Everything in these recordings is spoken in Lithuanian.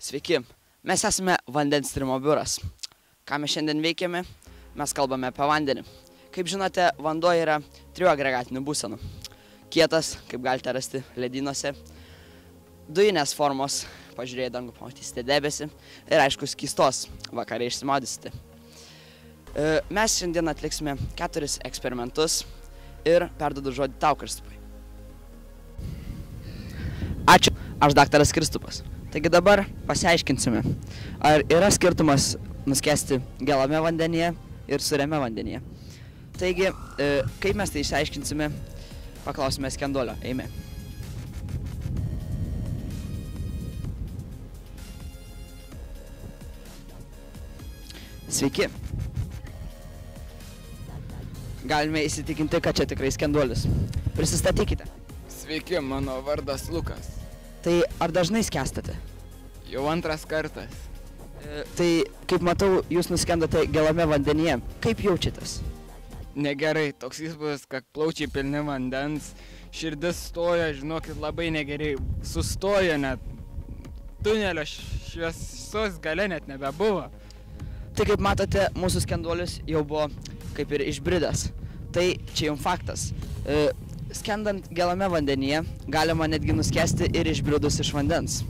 Sveiki, mes esame vandens tyrimo biuras. Ką mes šiandien veikiame? Mes kalbame apie vandenį. Kaip žinote, vanduo yra 3 agregatinių būsenų. Kietas, kaip galite rasti ledynuose, dujinės formos, pažiūrėję dangų pamatysite debesį, ir aišku, skystos, vakare išsimaudysite. Mes šiandien atliksime 4 eksperimentus ir perduodu žodį tau, Kristupai. Ačiū, aš daktaras Kristupas. Taigi dabar pasiaiškinsime, ar yra skirtumas nuskesti gelame vandenyje ir sūriame vandenyje. Taigi, kaip mes tai išsiaiškinsime, paklausime skenduolio. Eime. Sveiki. Galime įsitikinti, kad čia tikrai skenduolis. Prisistatykite. Sveiki, mano vardas Lukas. Tai ar dažnai skęstate? Jau 2 kartas. Tai, kaip matau, jūs nuskendote gelame vandenyje. Kaip jaučiatės? Negerai, toks įspūdis, kad plaučiai pilni vandens, širdis stoja, žinokit, labai negerai, sustoja net, tunelio šviesos gale net nebebuvo. Tai kaip matote, mūsų skenduolis jau buvo kaip ir išbridęs. Tai čia jums faktas. Skendant gelame vandenyje galima netgi nuskesti ir išbridus iš vandens.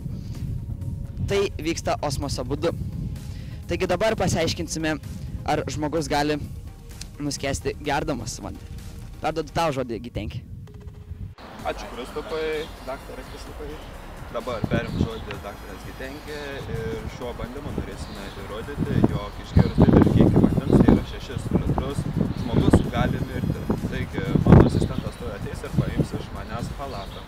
Tai vyksta osmoso būdu. Taigi dabar pasiaiškinsime, ar žmogus gali nuskesti gerdamas vandenį. Perduodu tau žodį, Gitenki. Ačiū Kristupai, daktaras Kristupai. Dabar perim žodį daktaras Gitenki ir šiuo bandymu norėsime įrodyti, jog išgėrus didelį kiekį vandens, tai yra 6 litrus, žmogus gali mirti. Taigi mano asistentas tuoj ateis ir paims iš manęs chalatą.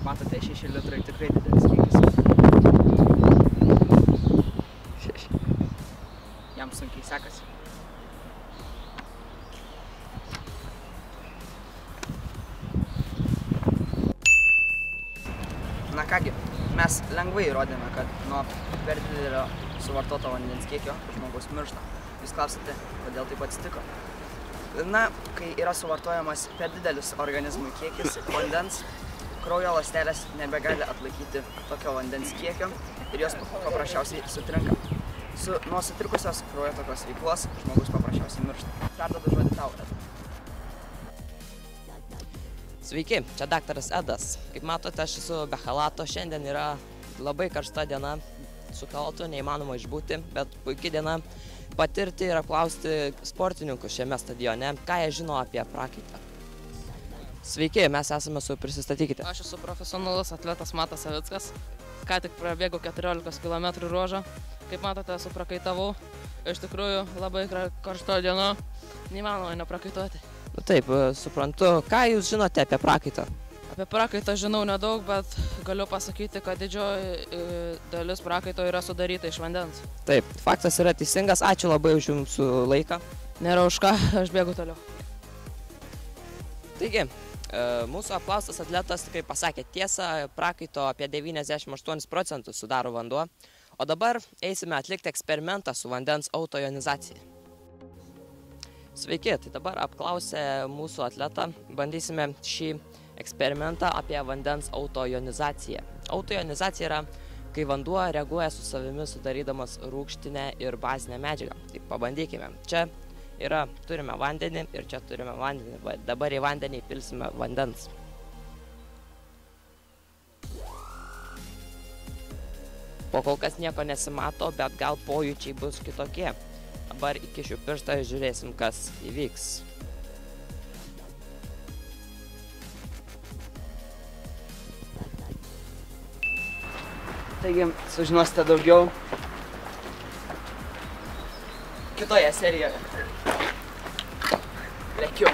Matote, 6 litrai tikrai didelis kiekis. 6. Jam sunkiai sekasi. Na kągi, mes lengvai įrodėme, kad nuo per didelio suvartoto vandens kiekio žmogus miršta. Jūs klausite, kodėl taip atsitiko? Na, kai yra suvartojamas per didelis organizmui kiekis vandens, kraujo ląstelės nebegali atlaikyti tokio vandens kiekio ir jos paprasčiausiai sutrinka. Nuo sutrikusios kraujotakos veiklos žmogus paprasčiausiai miršta. Perduodu žodį tau, Eda. Sveiki, čia daktaras Edas. Kaip matote, aš esu be chalato. Šiandien yra labai karšta diena. Su chalatu neįmanoma išbūti, bet puikia diena patirti ir apklausti sportininkų šiame stadione, ką jie žino apie prakaitą. Sveiki, mes esame su prisistatykite. Aš esu profesionalus atletas Matas Savickas. Ką tik prabėgau 14 km ruožą. Kaip matote, esu prakaitavau. Iš tikrųjų, labai karšta diena. Neįmanoma neprakaituoti. Taip, suprantu. Ką jūs žinote apie prakaitą? Apie prakaitą žinau nedaug, bet galiu pasakyti, kad didžioji dalis prakaito yra sudaryta iš vandens. Taip, faktas yra teisingas. Ačiū labai už jūsų laiką. Nėra už ką, aš bėgu toliau. Taigi, mūsų apklaustas atletas tikrai pasakė tiesą, prakaito apie 98% sudaro vanduo, o dabar eisime atlikti eksperimentą su vandens autoionizacija. Sveiki, tai dabar apklausę mūsų atletą, bandysime šį eksperimentą apie vandens autoionizaciją. Autoionizacija yra, kai vanduo reaguoja su savimi sudarydamas rūgštinę ir bazinę medžiagą. Tai pabandykime. Čia turime vandenį ir čia turime vandenį. Dabar į vandenį įpilsime vandens. Po kol kas nieko nesimato, bet gal pojūčiai bus kitokie. Dabar įkišiu pirštą ir žiūrėsim, kas įvyks. Taigi, sužinosite daugiau kitoje serijoje. Lekiu.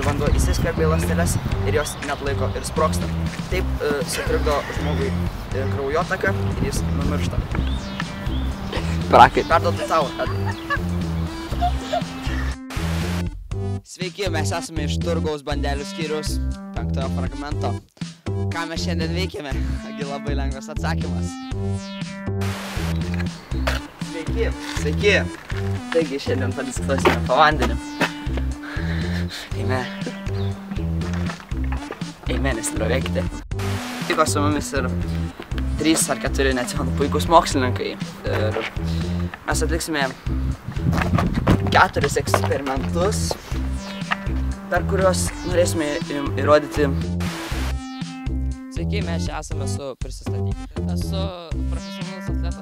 Vanduo įsiskverbia į ląsteles ir jos neatlaiko ir sprogsta. Taip sutrikdo žmogui kraujotaką ir jis numiršta. Prakai, perduodu tau. Sveiki, mes esame iš Turgaus bandelių skyriaus 5 fragmento. Ką mes šiandien veikiame? Agi labai lengvas atsakymas. Sveiki. Sveiki. Taigi šiandien padiskutuosime po vandeniu. Eime, nesirovėkite. Tiko su mumis ir 3 ar 4, neatsimenu, puikus mokslininkai. Ir mes atliksime 4 eksperimentus, per kuriuos norėsime įrodyti. Sveiki, mes čia esame su prisistatykite. Esu profesionalus atletas